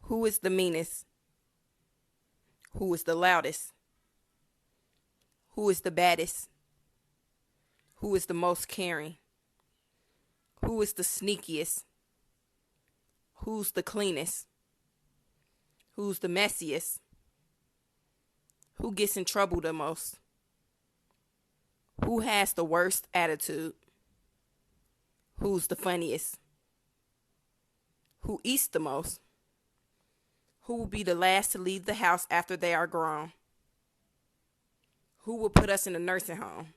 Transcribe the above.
Who is the meanest? Who is the loudest? Who is the baddest? Who is the most caring? Who is the sneakiest? Who's the cleanest? Who's the messiest? Who gets in trouble the most? Who has the worst attitude? Who's the funniest? Who eats the most? Who will be the last to leave the house after they are grown? Who will put us in a nursing home?